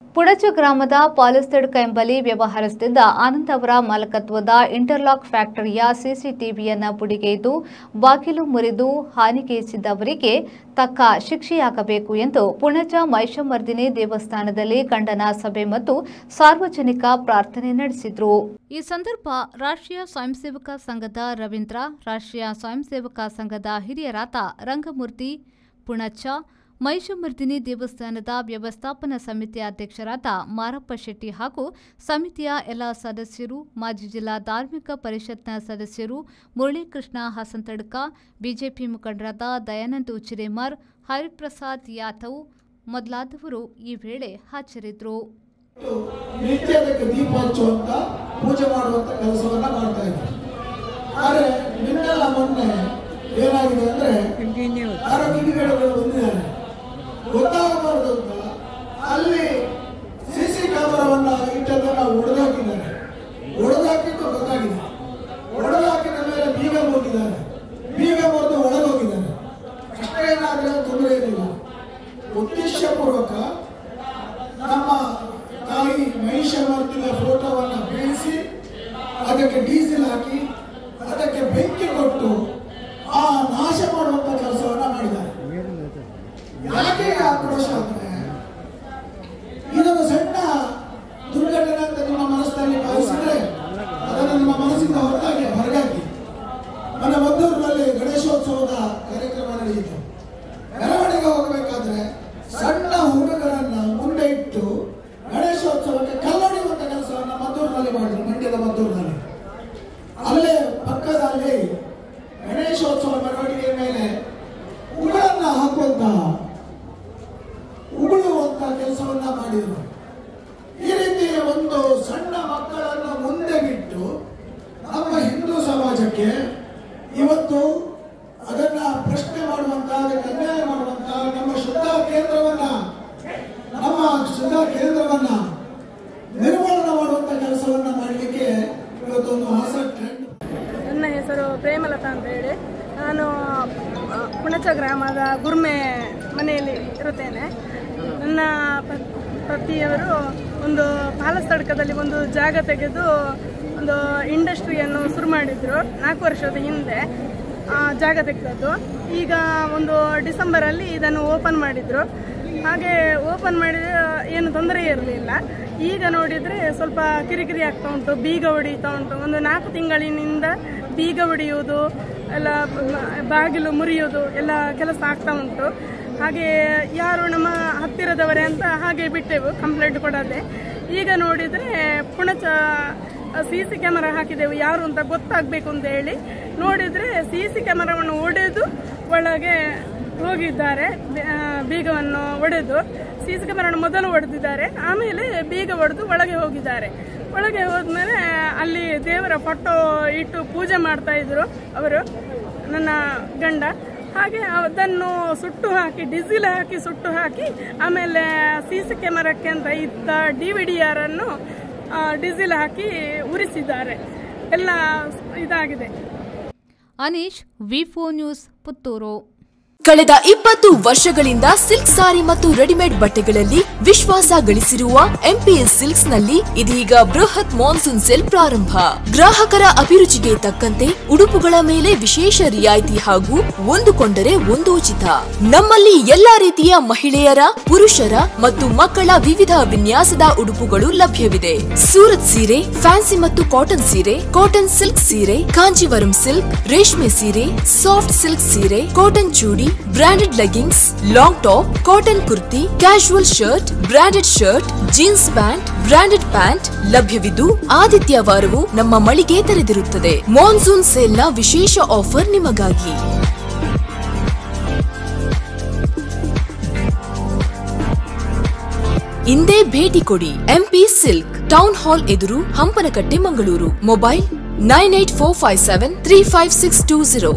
ಪುಣಚ ಗ್ರಾಮದ ಪಾಲಿಸ್ಟೆಡ್ ಎಂಬಲ್ಲಿ ವ್ಯವಹರಿಸುತ್ತಿದ್ದ ಆನಂದ್ ಅವರ ಮಾಲಕತ್ವದ ಇಂಟರ್ಲಾಕ್ ಫ್ಯಾಕ್ಟರಿಯ ಸಿಸಿಟಿವಿಯನ್ನು ಪುಡಿಗೆಯ್ದು ಬಾಗಿಲು ಮುರಿದು ಹಾನಿಗೀಚಿದವರಿಗೆ ತಕ್ಕ ಶಿಕ್ಷೆಯಾಗಬೇಕು ಎಂದು ಪುಣಚ ಮಹಿಷಮರ್ದಿನಿ ದೇವಸ್ಥಾನದಲ್ಲಿ ಖಂಡನಾ ಸಭೆ ಮತ್ತು ಸಾರ್ವಜನಿಕ ಪ್ರಾರ್ಥನೆ ನಡೆಸಿದರು. ಈ ಸಂದರ್ಭ ರಾಷ್ಟ್ರೀಯ ಸ್ವಯಂ ಸೇವಕ ಸಂಘದ ರವೀಂದ್ರ, ರಾಷ್ಟ್ರೀಯ ಸ್ವಯಂ ಸೇವಕ ಸಂಘದ ಹಿರಿಯರಾದ ರಂಗಮೂರ್ತಿ, ಪುಣಚ ಮಹಿಷಮರ್ದಿನಿ ದೇವಸ್ಥಾನದ ವ್ಯವಸ್ಥಾಪನಾ ಸಮಿತಿಯ ಅಧ್ಯಕ್ಷರಾದ ಮಾರಪ್ಪ ಶೆಟ್ಟಿ ಹಾಗೂ ಸಮಿತಿಯ ಎಲ್ಲ ಸದಸ್ಯರು, ಮಾಜಿ ಜಿಲ್ಲಾ ಧಾರ್ಮಿಕ ಪರಿಷತ್ನ ಸದಸ್ಯರು ಮುರಳೀಕೃಷ್ಣ ಹಸಂತಡ್ಕ, ಬಿಜೆಪಿ ಮುಖಂಡರಾದ ದಯಾನಂದ್ ಉಚಿರೇಮರ್, ಹರಿಪ್ರಸಾದ್ ಯಾದವ್ ಮೊದಲಾದವರು ಈ ವೇಳೆ ಹಾಜರಿದ್ದರು. ದೀಪ ಹಚ್ಚುವಂತ ಪೂಜೆ ಮಾಡುವಂತ ಕೆಲಸವನ್ನ ಮಾಡ್ತಾ ಇದ್ದಾರೆ. ಆದರೆ ನಿನ್ನೆಲ್ಲ ಮೊನ್ನೆ ಏನಾಗಿದೆ ಅಂದ್ರೆ ಯಾರೋ ಕಿಡಿಗೇಡಿಗಳು ಬಂದಿದ್ದಾರೆ, ಗೊತ್ತಾಗಬಾರದು ಅಂತ ಅಲ್ಲಿ ಸಿಸಿ ಕ್ಯಾಮರಾವನ್ನ ಇಟ್ಟದನ್ನ ಒಡೆದಾಕಿದ್ದಾರೆ. ಒಡೆದಾಕಿದ್ದು ಗೊತ್ತಾಗಿದೆ. ಒಡೆದಾಕಿದ ಮೇಲೆ ಬೀಗ ಮುರಿದಿದ್ದಾರೆ. ಬೀಗ ಮುರಿದು ಒಳಗೋಗಿದ್ದಾರೆ. ಕಷ್ಟ ಏನಾದ್ರೆ ತೊಂದರೆ ಏನಿಲ್ಲ. ಉದ್ದೇಶಪೂರ್ವಕ ನಮ್ಮ ತಾಯಿ ಮಹಿಷಮರ್ದಿನಿಯ ಫೋಟೋವನ್ನ ಬೀಳಿಸಿ ಅದಕ್ಕೆ ಡೀಸೆಲ್ ಹಾಕಿ ಅದಕ್ಕೆ ಬೆಂಕಿ ಕೊಟ್ಟು ಆ ನಾಶ ಮಾಡುವಂತ ಕೆಲಸವನ್ನ ಮಾಡಿದ್ದಾರೆ. ಯಾಕೆ ಆಕ್ರೋಶ ಅಂದ್ರೆ ಇದೊಂದು ಸಣ್ಣ ದುರ್ಘಟನೆ ಅಂತ ನಿಮ್ಮ ಮನಸ್ಸಿನಲ್ಲಿ ಭಾವಿಸಿದ್ರೆ ಅದನ್ನು ನಿಮ್ಮ ಮನಸ್ಸಿಂದ ಹೊರಗಾಗಿ ನನ್ನ ಮದ್ದೂರಿನಲ್ಲಿ ಗಣೇಶೋತ್ಸವದ ಕಾರ್ಯಕ್ರಮ ನಡೆಯಿತು. ಮೆರವಣಿಗೆ ಹೋಗಬೇಕಾದ್ರೆ ಸಣ್ಣ ಹುಡುಗರನ್ನ ಮುಂದೆ ಇಟ್ಟು ಗಣೇಶೋತ್ಸವಕ್ಕೆ ಕಲ್ಲೊಡೆಯುವಂತ ಕೆಲಸವನ್ನ ಮದ್ದೂರಿನಲ್ಲಿ ಮಾಡಿದ್ರು. ಮಂಡ್ಯದ ಮದ್ದೂರಿನಲ್ಲಿ ಅಲ್ಲೇ ಪಕ್ಕದಲ್ಲಿ ಗಣೇಶೋತ್ಸವ ಮೆರವಣಿಗೆ ಮೇಲೆ ಉಗುಳನ್ನ ಉಗುಳುವಂತ ಕೆಲಸವನ್ನ ಮಾಡಿದ್ರು. ಈ ರೀತಿ ಒಂದು ಸಣ್ಣ ಮಕ್ಕಳನ್ನ ಮುಂದೆ ಬಿಟ್ಟು ನಮ್ಮ ಹಿಂದೂ ಸಮಾಜಕ್ಕೆ ಇವತ್ತು ಅದನ್ನ ಪ್ರಶ್ನೆ ಮಾಡುವಂತ, ಅದಕ್ಕೆ ಅನ್ಯಾಯ ಮಾಡುವಂತ ನಮ್ಮ ಶ್ರದ್ಧಾ ಕೇಂದ್ರವನ್ನ ನಿರ್ಮೂಲನೆ ಮಾಡುವಂತ ಕೆಲಸವನ್ನ ಮಾಡಲಿಕ್ಕೆ ಇವತ್ತೊಂದು ಹೊಸ ಟ್ರೆಂಡ್. ನನ್ನ ಹೆಸರು ಪ್ರೇಮಲತಾ ಅಂತ ಹೇಳಿ ನಾನು ಪುಣಚ ಗ್ರಾಮದ ಗುರ್ಮೆ ಮನೆಯಲ್ಲಿ ಇರುತ್ತೇನೆ. ನನ್ನ ಪತಿಯವರು ಒಂದು ಪಾಲಸ್ತಡ್ಕದಲ್ಲಿ ಒಂದು ಜಾಗ ತೆಗೆದು ಒಂದು ಇಂಡಸ್ಟ್ರಿಯನ್ನು ಶುರು ಮಾಡಿದ್ರು. 4 ವರ್ಷದ ಹಿಂದೆ ಜಾಗ ತೆಗೆದದ್ದು. ಈಗ ಒಂದು ಡಿಸೆಂಬರಲ್ಲಿ ಇದನ್ನು ಓಪನ್ ಮಾಡಿದ್ರು. ಹಾಗೆ ಓಪನ್ ಮಾಡಿದ್ರೆ ಏನು ತೊಂದರೆ ಇರಲಿಲ್ಲ. ಈಗ ನೋಡಿದರೆ ಸ್ವಲ್ಪ ಕಿರಿಕಿರಿ ಆಗ್ತಾ ಉಂಟು, ಬೀಗ ಹೊಡಿತಾ ಉಂಟು. ಒಂದು 4 ತಿಂಗಳಿನಿಂದ ಬೀಗ ಹೊಡೆಯುವುದು, ಎಲ್ಲ ಬಾಗಿಲು ಮುರಿಯುವುದು ಎಲ್ಲ ಕೆಲಸ ಆಗ್ತಾ ಉಂಟು. ಹಾಗೆ ಯಾರು ನಮ್ಮ ಹತ್ತಿರದವರೇ ಅಂತ ಹಾಗೆ ಬಿಟ್ಟೆವು, ಕಂಪ್ಲೇಂಟ್ ಕೊಡದೆ. ಈಗ ನೋಡಿದರೆ ಪುಣಚ ಸಿಸಿ ಕ್ಯಾಮರಾ ಹಾಕಿದೆವು, ಯಾರು ಅಂತ ಗೊತ್ತಾಗಬೇಕು ಅಂತ ಹೇಳಿ ನೋಡಿದರೆ ಸಿಸಿ ಕ್ಯಾಮರಾವನ್ನು ಒಡೆದು ಒಳಗೆ ಹೋಗಿದ್ದಾರೆ. ಬೀಗವನ್ನು ಒಡೆದು ಸಿಸಿ ಕ್ಯಾಮರಾವನ್ನು ಮೊದಲು ಹೊಡೆದಿದ್ದಾರೆ, ಆಮೇಲೆ ಬೀಗ ಹೊಡೆದು ಒಳಗೆ ಹೋಗಿದ್ದಾರೆ. ಒಳಗೆ ಹೋದ್ಮೇಲೆ ಅಲ್ಲಿ ದೇವರ ಫೋಟೋ ಇಟ್ಟು ಪೂಜೆ ಮಾಡ್ತಾ ಇದ್ರು ಅವರು, ನನ್ನ ಗಂಡ. ಹಾಗೆ ಅದನ್ನು ಸುಟ್ಟು ಹಾಕಿ, ಡೀಸೆಲ್ ಹಾಕಿ ಸುಟ್ಟು ಹಾಕಿ, ಆಮೇಲೆ ಸಿಸಿ ಕ್ಯಾಮರಾಕ್ಕೆ ಅಂತ ಇದ್ದ DVDR ಅನ್ನು ಡೀಸೆಲ್ ಹಾಕಿ ಉರಿಸಿದ್ದಾರೆ. ಎಲ್ಲ ಇದಾಗಿದೆ. ಅನೀಶ್, ವಿ4 ನ್ಯೂಸ್, ಪುತ್ತೂರು. ಕಳೆದ 20 ವರ್ಷಗಳಿಂದ ಸಿಲ್ಕ್ ಸಾರಿ ಮತ್ತು ರೆಡಿಮೇಡ್ ಬಟ್ಟೆಗಳಲ್ಲಿ ವಿಶ್ವಾಸ ಗಳಿಸಿರುವ MPS ಸಿಲ್ಕ್ಸ್ ನಲ್ಲಿ ಇದೀಗ ಬೃಹತ್ ಮಾನ್ಸೂನ್ ಸೇಲ್ ಪ್ರಾರಂಭ. ಗ್ರಾಹಕರ ಅಭಿರುಚಿಗೆ ತಕ್ಕಂತೆ ಉಡುಪುಗಳ ಮೇಲೆ ವಿಶೇಷ ರಿಯಾಯಿತಿ ಹಾಗೂ ಒಂದು ಕೊಂಡರೆ ಒಂದು ಉಚಿತ. ನಮ್ಮಲ್ಲಿ ಎಲ್ಲಾ ರೀತಿಯ ಮಹಿಳೆಯರ, ಪುರುಷರ ಮತ್ತು ಮಕ್ಕಳ ವಿವಿಧ ವಿನ್ಯಾಸದ ಉಡುಪುಗಳು ಲಭ್ಯವಿದೆ. ಸೂರತ್ ಸೀರೆ, ಫ್ಯಾನ್ಸಿ ಮತ್ತು ಕಾಟನ್ ಸೀರೆ, ಕಾಟನ್ ಸಿಲ್ಕ್ ಸೀರೆ, ಕಾಂಜೀವರಂ ಸಿಲ್ಕ್, ರೇಷ್ಮೆ ಸೀರೆ, ಸಾಫ್ಟ್ ಸಿಲ್ಕ್ ಸೀರೆ, cotton chudi, branded leggings, long top, cotton kurti, casual shirt, branded shirt, jeans pant, branded pant ಲಭ್ಯವಿದ್ದು ಆದಿತ್ಯವಾರವೂ ನಮ್ಮ ಮಳಿಗೆ ತೆರೆದಿರುತ್ತದೆ. ಮಾನ್ಸೂನ್ ಸೇಲ್ನ ವಿಶೇಷ ಆಫರ್ ನಿಮಗಾಗಿ. ಇಂದೇ ಭೇಟಿ ಕೊಡಿ. MP ಸಿಲ್ಕ್, ಟೌನ್ ಹಾಲ್ ಎದುರು, ಹಂಪನಕಟ್ಟೆ, ಮಂಗಳೂರು. ಮೊಬೈಲ್ 9845735620.